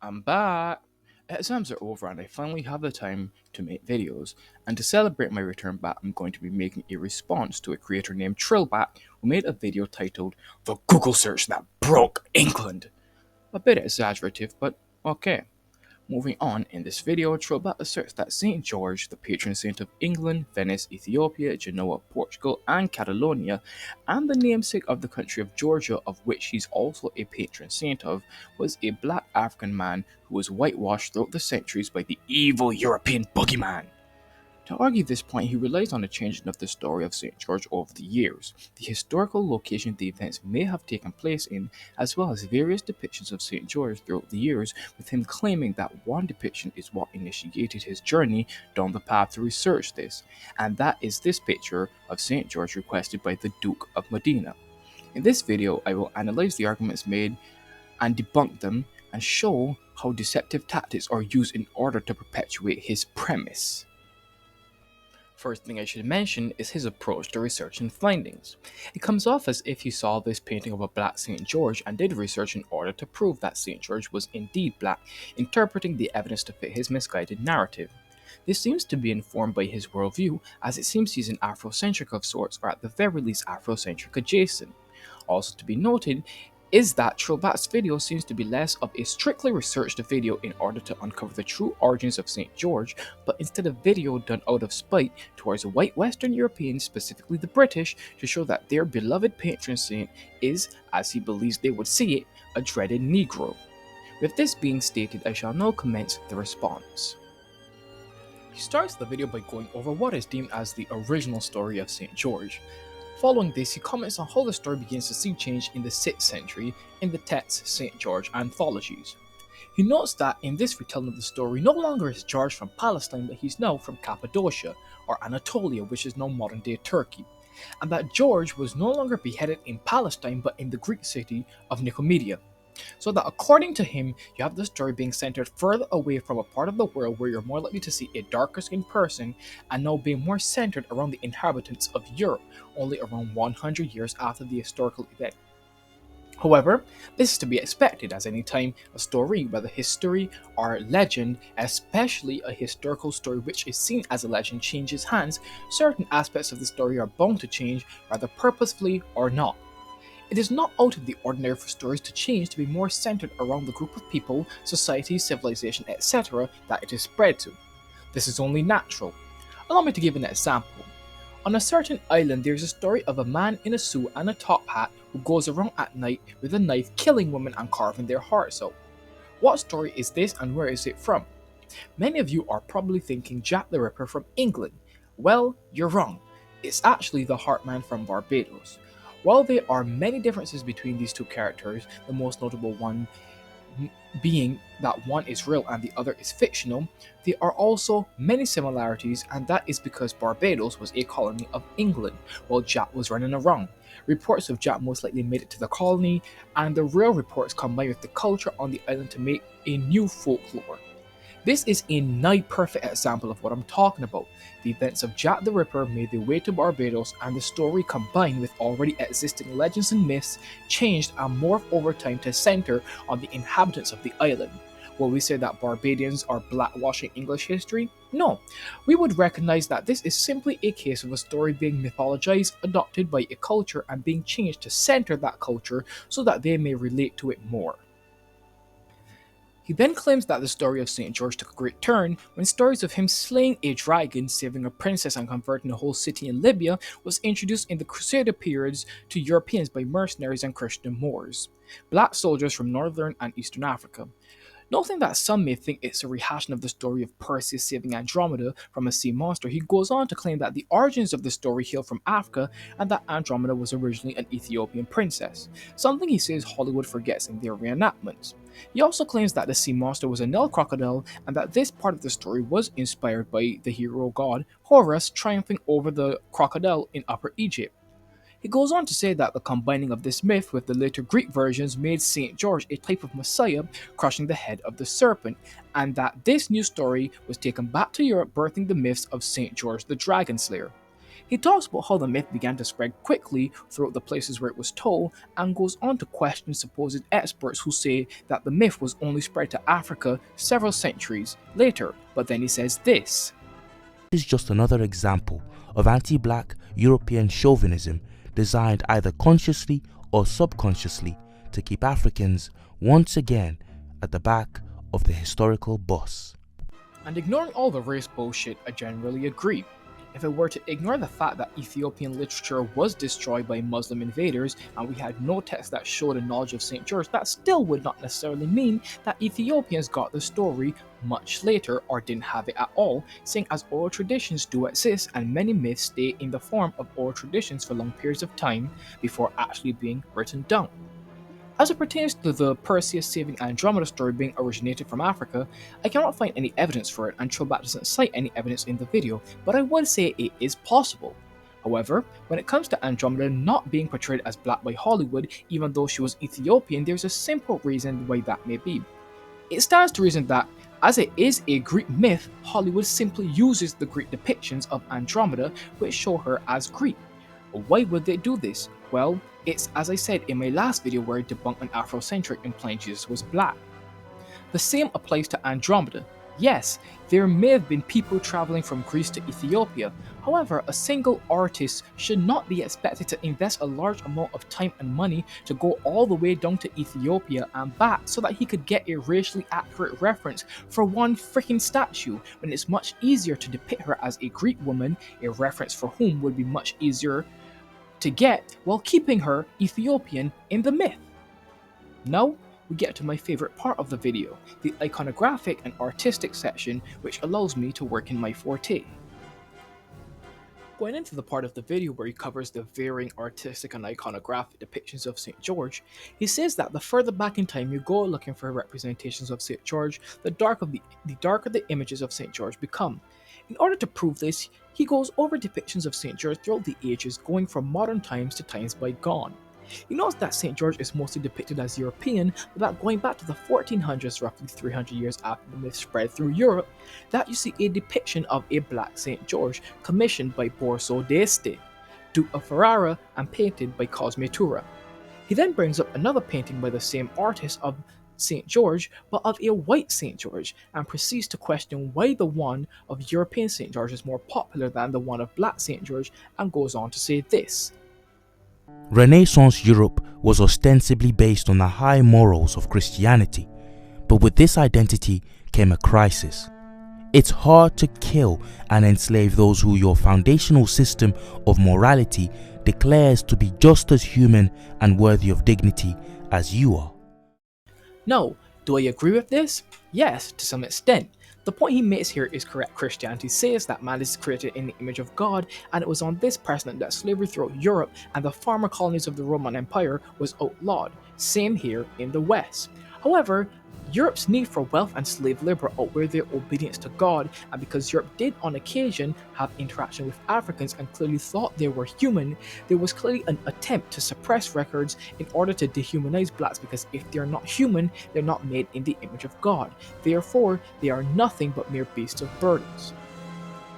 I'm back! Exams are over and I finally have the time to make videos. And to celebrate my return back, I'm going to be making a response to a creator named Trillblack who made a video titled The Google Search That Broke England. A bit exaggerative, but okay. Moving on, in this video, Trobat asserts that St. George, the patron saint of England, Venice, Ethiopia, Genoa, Portugal, and Catalonia, and the namesake of the country of Georgia, of which he's also a patron saint of, was a black African man who was whitewashed throughout the centuries by the evil European boogeyman. To argue this point, he relies on the changing of the story of St. George over the years, the historical location the events may have taken place in, as well as various depictions of St. George throughout the years, with him claiming that one depiction is what initiated his journey down the path to research this, and that is this picture of St. George requested by the Duke of Modena. In this video, I will analyze the arguments made and debunk them, and show how deceptive tactics are used in order to perpetuate his premise. First thing I should mention is his approach to research and findings. It comes off as if he saw this painting of a black St. George and did research in order to prove that St. George was indeed black, interpreting the evidence to fit his misguided narrative. This seems to be informed by his worldview, as it seems he's an Afrocentric of sorts, or at the very least Afrocentric adjacent. Also to be noted is that Trillblack's video seems to be less of a strictly researched video in order to uncover the true origins of St. George, but instead a video done out of spite towards white Western Europeans, specifically the British, to show that their beloved patron saint is, as he believes they would see it, a dreaded Negro. With this being stated, I shall now commence the response. He starts the video by going over what is deemed as the original story of St. George. Following this, he comments on how the story begins to see change in the 6th century in the text St. George anthologies. He notes that in this retelling of the story, no longer is George from Palestine, but he's now from Cappadocia, or Anatolia, which is now modern day Turkey, and that George was no longer beheaded in Palestine but in the Greek city of Nicomedia. So that according to him, you have the story being centered further away from a part of the world where you're more likely to see a darker skinned person, and now being more centered around the inhabitants of Europe, only around 100 years after the historical event. However, this is to be expected, as any time a story, whether history or legend, especially a historical story which is seen as a legend, changes hands, certain aspects of the story are bound to change, whether purposefully or not. It is not out of the ordinary for stories to change to be more centered around the group of people, society, civilization, etc. that it is spread to. This is only natural. Allow me to give an example. On a certain island, there is a story of a man in a suit and a top hat who goes around at night with a knife killing women and carving their hearts out. What story is this and where is it from? Many of you are probably thinking Jack the Ripper from England. Well, you're wrong. It's actually the Heartman from Barbados. While there are many differences between these two characters, the most notable one being that one is real and the other is fictional, there are also many similarities, and that is because Barbados was a colony of England while Jack was running around. Reports of Jack most likely made it to the colony, and the real reports combined with the culture on the island to make a new folklore. This is a nigh perfect example of what I'm talking about. The events of Jack the Ripper made their way to Barbados, and the story combined with already existing legends and myths changed and morphed over time to center on the inhabitants of the island. Will we say that Barbadians are blackwashing English history? No. We would recognize that this is simply a case of a story being mythologized, adopted by a culture, and being changed to center that culture so that they may relate to it more. He then claims that the story of St. George took a great turn when stories of him slaying a dragon, saving a princess, and converting a whole city in Libya was introduced in the Crusader periods to Europeans by mercenaries and Christian Moors, black soldiers from northern and eastern Africa. Noting that some may think it's a rehashing of the story of Perseus saving Andromeda from a sea monster, he goes on to claim that the origins of the story hail from Africa and that Andromeda was originally an Ethiopian princess, something he says Hollywood forgets in their reenactments. He also claims that the sea monster was a Nile crocodile and that this part of the story was inspired by the hero god Horus triumphing over the crocodile in Upper Egypt. He goes on to say that the combining of this myth with the later Greek versions made St. George a type of messiah crushing the head of the serpent, and that this new story was taken back to Europe, birthing the myths of St. George the Dragon Slayer. He talks about how the myth began to spread quickly throughout the places where it was told, and goes on to question supposed experts who say that the myth was only spread to Africa several centuries later. But then he says this. This is just another example of anti-black European chauvinism designed either consciously or subconsciously to keep Africans once again at the back of the historical bus. And ignoring all the race bullshit, I generally agree. If I were to ignore the fact that Ethiopian literature was destroyed by Muslim invaders and we had no text that showed a knowledge of St. George, that still would not necessarily mean that Ethiopians got the story much later or didn't have it at all, seeing as oral traditions do exist and many myths stay in the form of oral traditions for long periods of time before actually being written down. As it pertains to the Perseus saving Andromeda story being originated from Africa, I cannot find any evidence for it, and Trillblack doesn't cite any evidence in the video, but I would say it is possible. However, when it comes to Andromeda not being portrayed as black by Hollywood, even though she was Ethiopian, there's a simple reason why that may be. It stands to reason that, as it is a Greek myth, Hollywood simply uses the Greek depictions of Andromeda which show her as Greek. Why would they do this? Well, it's as I said in my last video where I debunked an Afrocentric implying Jesus was black. The same applies to Andromeda. Yes, there may have been people traveling from Greece to Ethiopia. However, a single artist should not be expected to invest a large amount of time and money to go all the way down to Ethiopia and back so that he could get a racially accurate reference for one freaking statue, when it's much easier to depict her as a Greek woman, a reference for whom would be much easier to get while keeping her Ethiopian in the myth. Now, we get to my favorite part of the video, the iconographic and artistic section, which allows me to work in my forte. Going into the part of the video where he covers the varying artistic and iconographic depictions of St. George, he says that the further back in time you go looking for representations of St. George, the darker the images of St. George become. In order to prove this, he goes over depictions of St. George throughout the ages, going from modern times to times bygone. He notes that St. George is mostly depicted as European, but that going back to the 1400s, roughly 300 years after the myth spread through Europe, that you see a depiction of a black St. George commissioned by Borso d'Este, Duke of Ferrara, and painted by Cosme Tura. He then brings up another painting by the same artist of St. George, but of a white St. George, and proceeds to question why the one of European St. George is more popular than the one of black St. George, and goes on to say this. Renaissance Europe was ostensibly based on the high morals of Christianity, but with this identity came a crisis. It's hard to kill and enslave those who your foundational system of morality declares to be just as human and worthy of dignity as you are. Now, do I agree with this? Yes, to some extent. The point he makes here is correct. Christianity says that man is created in the image of God, and it was on this precedent that slavery throughout Europe and the former colonies of the Roman Empire was outlawed. Same here in the West. However, Europe's need for wealth and slave labor outweigh their obedience to God, and because Europe did on occasion have interaction with Africans and clearly thought they were human, there was clearly an attempt to suppress records in order to dehumanize blacks, because if they're not human, they're not made in the image of God. Therefore, they are nothing but mere beasts of burdens.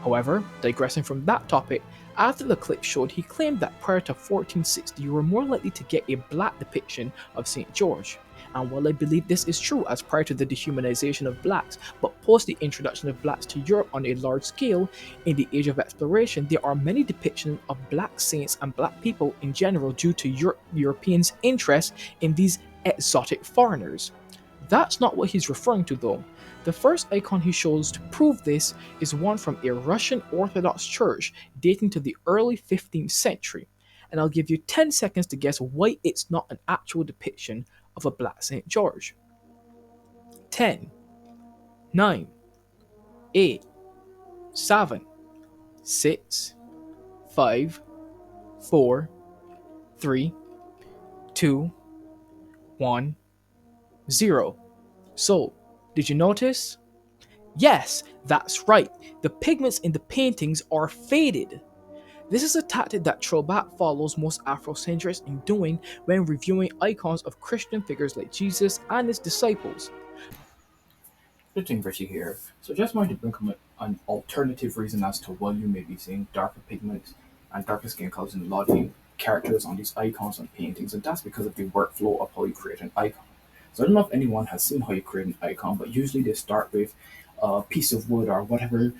However, digressing from that topic, after the clip showed, he claimed that prior to 1460 you were more likely to get a black depiction of St. George. And while I believe this is true as prior to the dehumanization of blacks, but post the introduction of blacks to Europe on a large scale, in the age of exploration, there are many depictions of black saints and black people in general due to Europeans' interest in these exotic foreigners. That's not what he's referring to though. The first icon he shows to prove this is one from a Russian Orthodox church dating to the early 15th century, and I'll give you 10 seconds to guess why it's not an actual depiction of a black St. George. 10, 9, 8, 7, 6, 5, 4, 3, 2, 1, 0. So, did you notice? Yes, that's right. The pigments in the paintings are faded. This is a tactic that Trillblack follows most Afrocentrics in doing when reviewing icons of Christian figures like Jesus and his disciples. Splitting Richie here, so just wanted to bring up an alternative reason as to why you may be seeing darker pigments and darker skin colors in a lot of the characters on these icons and paintings, and that's because of the workflow of how you create an icon. So I don't know if anyone has seen how you create an icon, but usually they start with a piece of wood or whatever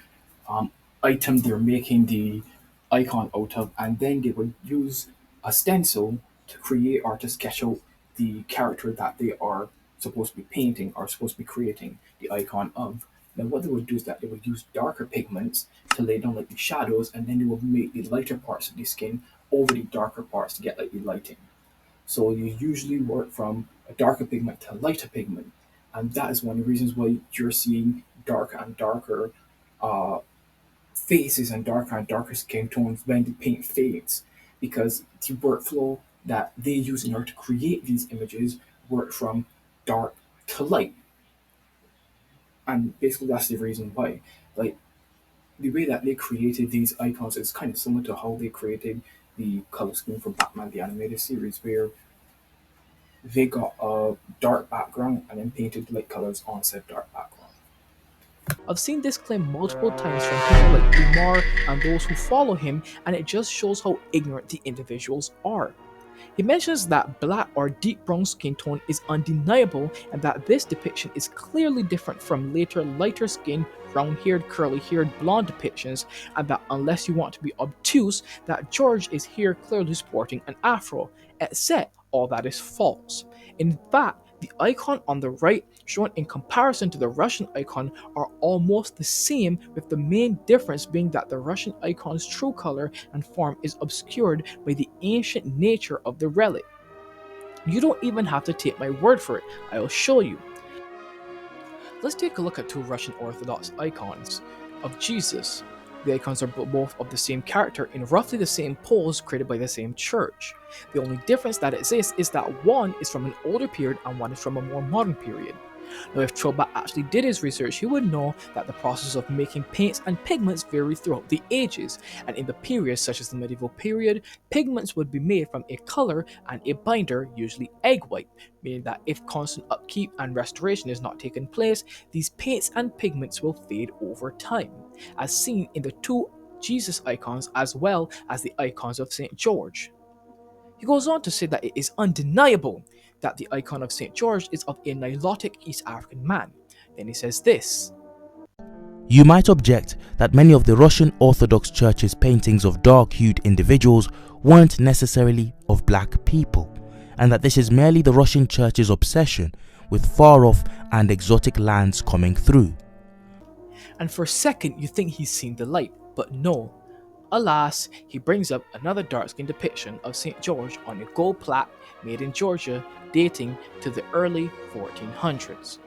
um, item they're making the icon out of, and then they would use a stencil to create or to sketch out the character that they are supposed to be painting or supposed to be creating the icon of. Now, what they would do is that they would use darker pigments to lay down like the shadows, and then they would make the lighter parts of the skin over the darker parts to get like the lighting. So you usually work from a darker pigment to a lighter pigment, and that is one of the reasons why you're seeing darker and darker uh, faces and darker skin tones when the paint fades, because the workflow that they use in order to create these images work from dark to light, and basically that's the reason why. Like the way that they created these icons is kind of similar to how they created the color scheme for Batman the animated series, where they got a dark background and then painted light colors on said dark background. I've seen this claim multiple times from people like Umar and those who follow him, and it just shows how ignorant the individuals are. He mentions that black or deep brown skin tone is undeniable and that this depiction is clearly different from later lighter skinned, brown haired, curly haired blonde depictions, and that unless you want to be obtuse, that George is here clearly sporting an afro, except all that is false. In fact, the icon on the right, shown in comparison to the Russian icon, are almost the same, with the main difference being that the Russian icon's true color and form is obscured by the ancient nature of the relic. You don't even have to take my word for it, I'll show you. Let's take a look at two Russian Orthodox icons of Jesus. The icons are both of the same character in roughly the same pose created by the same church. The only difference that exists is that one is from an older period and one is from a more modern period. Now, if Trillblack actually did his research, he would know that the process of making paints and pigments vary throughout the ages, and in the periods such as the medieval period, pigments would be made from a color and a binder, usually egg white, meaning that if constant upkeep and restoration is not taking place, these paints and pigments will fade over time, as seen in the two Jesus icons as well as the icons of St. George. He goes on to say that it is undeniable that the icon of St. George is of a Nilotic East African man. Then he says this. You might object that many of the Russian Orthodox Church's paintings of dark-hued individuals weren't necessarily of black people, and that this is merely the Russian Church's obsession with far-off and exotic lands coming through. And for a second you think he's seen the light, but no. Alas, he brings up another dark-skinned depiction of St. George on a gold plaque made in Georgia dating to the early 1400s.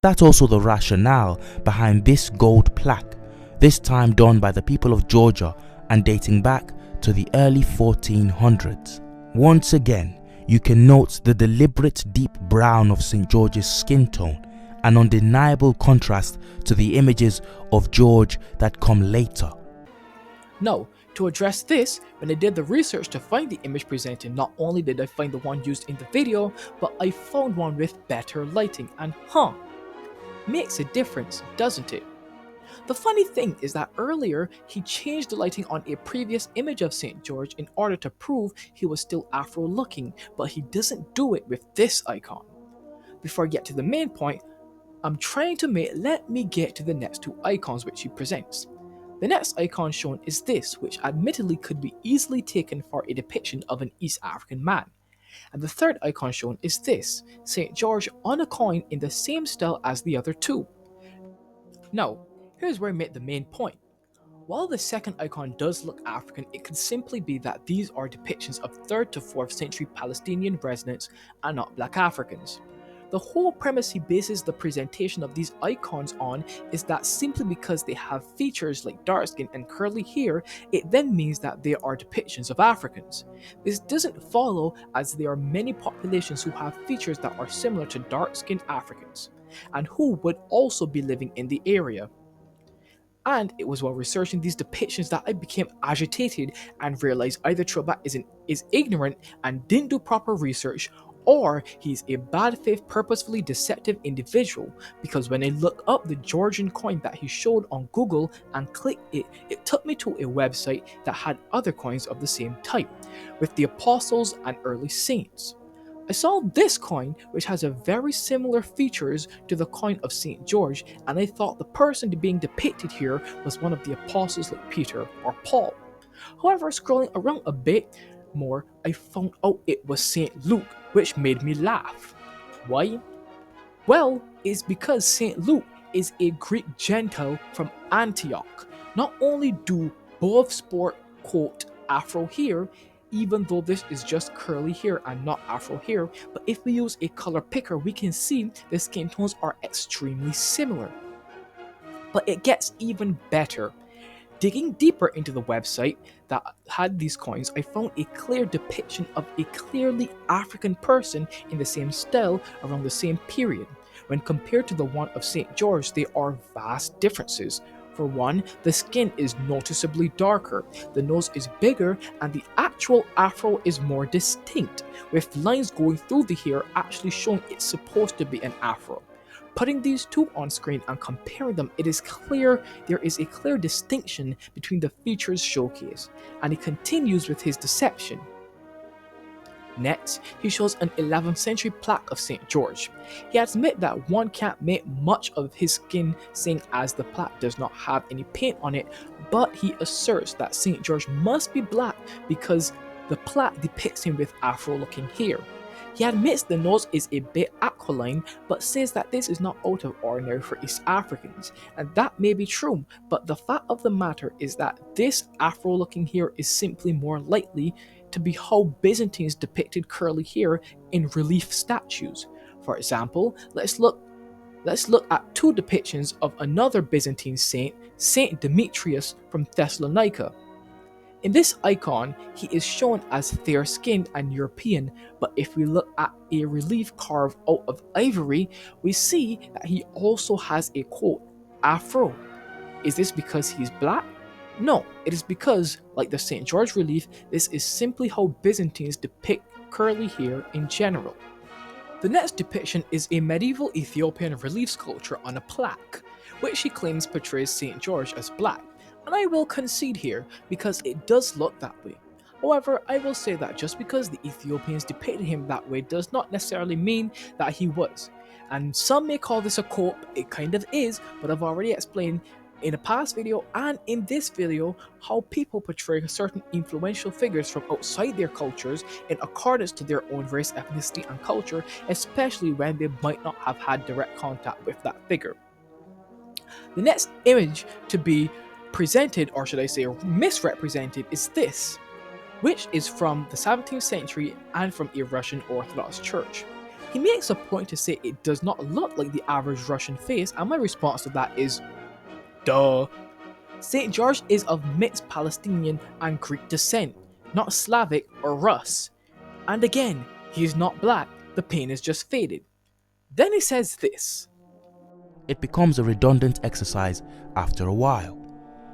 That's also the rationale behind this gold plaque, this time done by the people of Georgia and dating back to the early 1400s. Once again, you can note the deliberate deep brown of St. George's skin tone, an undeniable contrast to the images of George that come later. Now, to address this, when I did the research to find the image presented, not only did I find the one used in the video, but I found one with better lighting, and makes a difference, doesn't it? The funny thing is that earlier he changed the lighting on a previous image of St. George in order to prove he was still Afro looking, but he doesn't do it with this icon. Before I get to the main point, let me get to the next two icons which he presents. The next icon shown is this, which admittedly could be easily taken for a depiction of an East African man. And the third icon shown is this, St. George on a coin in the same style as the other two. Now, here's where I make the main point. While the second icon does look African, it could simply be that these are depictions of 3rd to 4th century Palestinian residents and not black Africans. The whole premise he bases the presentation of these icons on is that simply because they have features like dark skin and curly hair, it then means that they are depictions of Africans. This doesn't follow, as there are many populations who have features that are similar to dark skinned Africans, and who would also be living in the area. And it was while researching these depictions that I became agitated and realized either Trillblack is ignorant and didn't do proper research, or he's a bad faith, purposefully deceptive individual, because when I looked up the Georgian coin that he showed on Google and clicked it, it took me to a website that had other coins of the same type, with the apostles and early saints. I saw this coin, which has a very similar features to the coin of St. George, and I thought the person being depicted here was one of the apostles like Peter or Paul. However, scrolling around a bit more, I found out it was St. Luke, which made me laugh. Why? Well, it's because St. Luke is a Greek Gentile from Antioch. Not only do both sport quote afro hair, even though this is just curly hair and not afro hair, but if we use a color picker, we can see the skin tones are extremely similar. But it gets even better. Digging deeper into the website that had these coins, I found a clear depiction of a clearly African person in the same style around the same period. When compared to the one of St. George, there are vast differences. For one, the skin is noticeably darker, the nose is bigger, and the actual afro is more distinct, with lines going through the hair actually showing it's supposed to be an afro. Putting these two on screen and comparing them, it is clear there is a clear distinction between the features showcased, and he continues with his deception. Next, he shows an 11th century plaque of St. George. He admits that one can't make much of his skin seeing as the plaque does not have any paint on it, but he asserts that St. George must be black because the plaque depicts him with afro-looking hair. He admits the nose is a bit aquiline, but says that this is not out of ordinary for East Africans, and that may be true, but the fact of the matter is that this afro-looking hair is simply more likely to be how Byzantines depicted curly hair in relief statues. For example, let's look at two depictions of another Byzantine saint, Saint Demetrius from Thessalonica. In this icon, he is shown as fair-skinned and European, but if we look at a relief carved out of ivory, we see that he also has a quote, afro. Is this because he's black? No, it is because, like the St. George relief, this is simply how Byzantines depict curly hair in general. The next depiction is a medieval Ethiopian relief sculpture on a plaque, which he claims portrays St. George as black. And I will concede here because it does look that way. However, I will say that just because the Ethiopians depicted him that way does not necessarily mean that he was. And some may call this a cope, it kind of is, but I've already explained in a past video and in this video how people portray certain influential figures from outside their cultures in accordance to their own race, ethnicity, and culture, especially when they might not have had direct contact with that figure. The next image to be presented, or should I say misrepresented, is this, which is from the 17th century and from a Russian Orthodox church. He makes a point to say it does not look like the average Russian face, and my response to that is, duh. St. George is of mixed Palestinian and Greek descent, not Slavic or Rus. And again, he is not black, the paint is just faded. Then he says this. It becomes a redundant exercise after a while.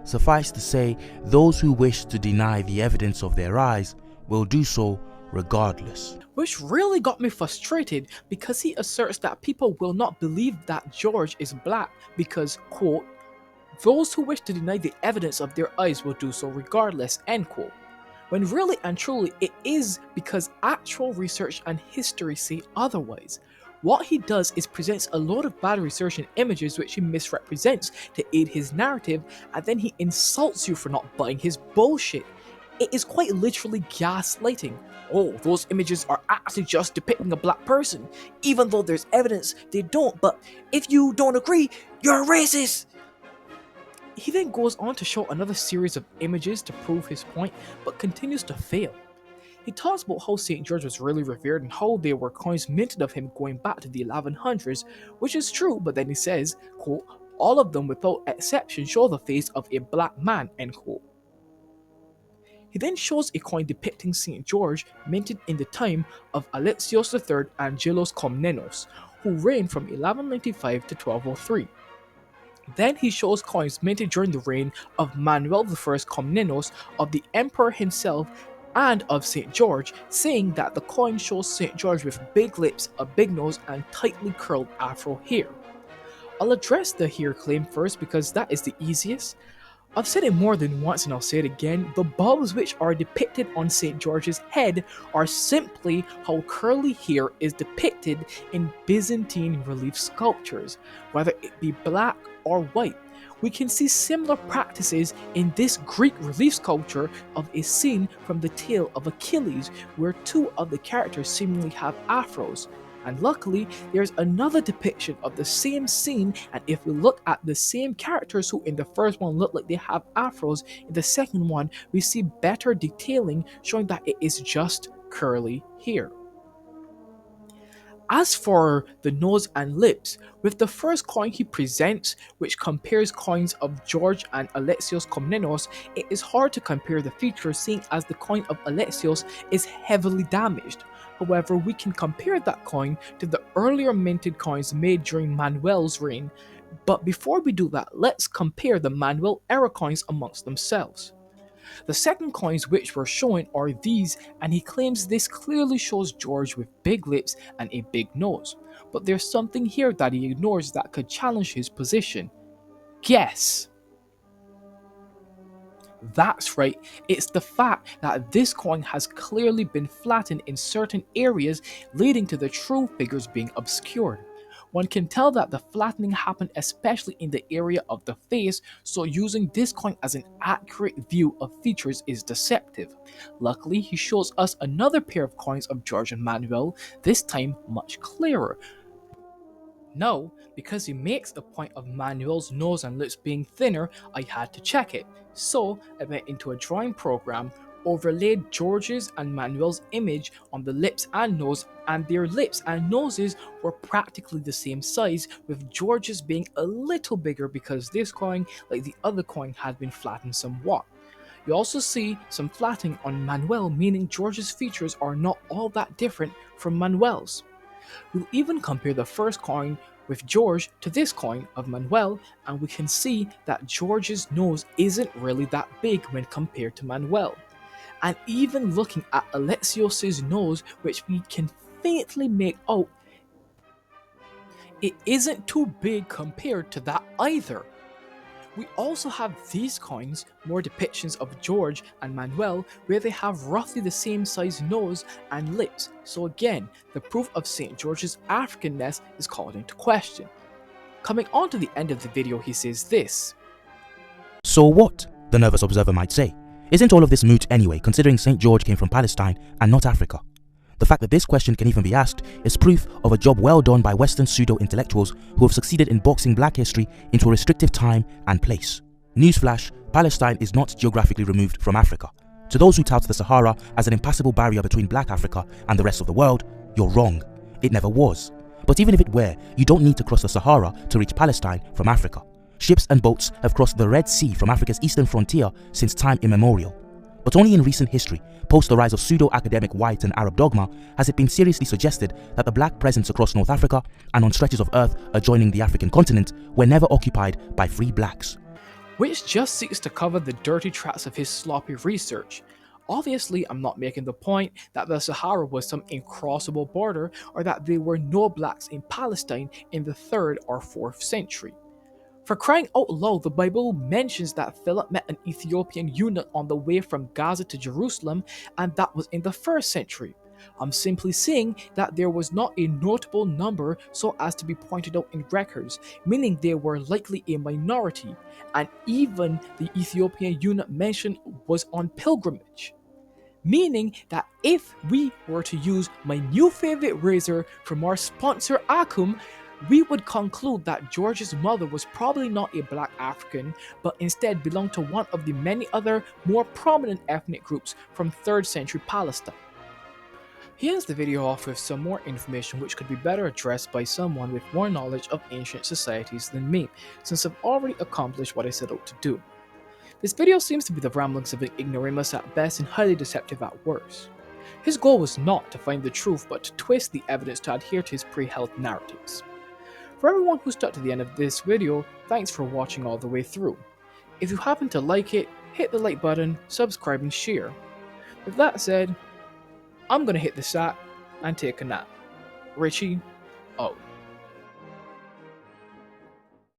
Suffice to say, those who wish to deny the evidence of their eyes will do so regardless. Which really got me frustrated because he asserts that people will not believe that George is black because, quote, those who wish to deny the evidence of their eyes will do so regardless, end quote. When really and truly it is because actual research and history say otherwise. What he does is presents a load of bad research and images which he misrepresents to aid his narrative, and then he insults you for not buying his bullshit. It is quite literally gaslighting. Oh, those images are actually just depicting a black person, even though there's evidence they don't, but if you don't agree, you're a racist! He then goes on to show another series of images to prove his point, but continues to fail. He talks about how St. George was really revered and how there were coins minted of him going back to the 1100s, which is true, but then he says, quote, all of them without exception show the face of a black man, end quote. He then shows a coin depicting St. George minted in the time of Alexios III Angelos Komnenos, who reigned from 1195 to 1203. Then he shows coins minted during the reign of Manuel I Komnenos of the emperor himself and of St. George, saying that the coin shows St. George with big lips, a big nose, and tightly curled afro hair. I'll address the hair claim first because that is the easiest. I've said it more than once and I'll say it again. The bulbs which are depicted on St. George's head are simply how curly hair is depicted in Byzantine relief sculptures, whether it be black or white. We can see similar practices in this Greek relief sculpture of a scene from the tale of Achilles, where two of the characters seemingly have afros. And luckily, there's another depiction of the same scene, and if we look at the same characters who in the first one look like they have afros, in the second one we see better detailing showing that it is just curly hair. As for the nose and lips, with the first coin he presents, which compares coins of George and Alexios Komnenos, it is hard to compare the features seeing as the coin of Alexios is heavily damaged. However, we can compare that coin to the earlier minted coins made during Manuel's reign. But before we do that, let's compare the Manuel era coins amongst themselves. The second coins which were shown are these, and he claims this clearly shows George with big lips and a big nose. But there's something here that he ignores that could challenge his position. Guess! That's right, it's the fact that this coin has clearly been flattened in certain areas, leading to the true figures being obscured. One can tell that the flattening happened especially in the area of the face, so using this coin as an accurate view of features is deceptive. Luckily, he shows us another pair of coins of George and Manuel, this time much clearer. No, because he makes a point of Manuel's nose and lips being thinner, I had to check it. So I went into a drawing program, overlaid George's and Manuel's image on the lips and nose, and their lips and noses were practically the same size, with George's being a little bigger because this coin, like the other coin, had been flattened somewhat. You also see some flattening on Manuel, meaning George's features are not all that different from Manuel's. We'll even compare the first coin with George to this coin of Manuel, and we can see that George's nose isn't really that big when compared to Manuel. And even looking at Alexios' nose, which we can faintly make out, it isn't too big compared to that either. We also have these coins, more depictions of George and Manuel, where they have roughly the same size nose and lips, so again, the proof of St. George's Africanness is called into question. Coming on to the end of the video, he says this. So what? The nervous observer might say. Isn't all of this moot anyway, considering St. George came from Palestine and not Africa? The fact that this question can even be asked is proof of a job well done by Western pseudo-intellectuals who have succeeded in boxing black history into a restrictive time and place. Newsflash, Palestine is not geographically removed from Africa. To those who tout the Sahara as an impassable barrier between black Africa and the rest of the world, you're wrong. It never was. But even if it were, you don't need to cross the Sahara to reach Palestine from Africa. Ships and boats have crossed the Red Sea from Africa's eastern frontier since time immemorial. But only in recent history, post the rise of pseudo-academic white and Arab dogma, has it been seriously suggested that the black presence across North Africa and on stretches of earth adjoining the African continent were never occupied by free blacks. Which just seeks to cover the dirty tracks of his sloppy research. Obviously, I'm not making the point that the Sahara was some incrossable border or that there were no blacks in Palestine in the 3rd or 4th century. For crying out loud, the Bible mentions that Philip met an Ethiopian eunuch on the way from Gaza to Jerusalem, and that was in the 1st century. I'm simply saying that there was not a notable number so as to be pointed out in records, meaning they were likely a minority, and even the Ethiopian eunuch mentioned was on pilgrimage. Meaning that if we were to use my new favorite razor from our sponsor Akum, we would conclude that George's mother was probably not a black African, but instead belonged to one of the many other more prominent ethnic groups from 3rd century Palestine. He ends the video off with some more information which could be better addressed by someone with more knowledge of ancient societies than me, since I've already accomplished what I set out to do. This video seems to be the ramblings of an ignoramus at best and highly deceptive at worst. His goal was not to find the truth but to twist the evidence to adhere to his pre-held narratives. For everyone who stuck to the end of this video, thanks for watching all the way through. If you happen to like it, hit the like button, subscribe and share. With that said, I'm gonna hit the sack and take a nap. Richie, out.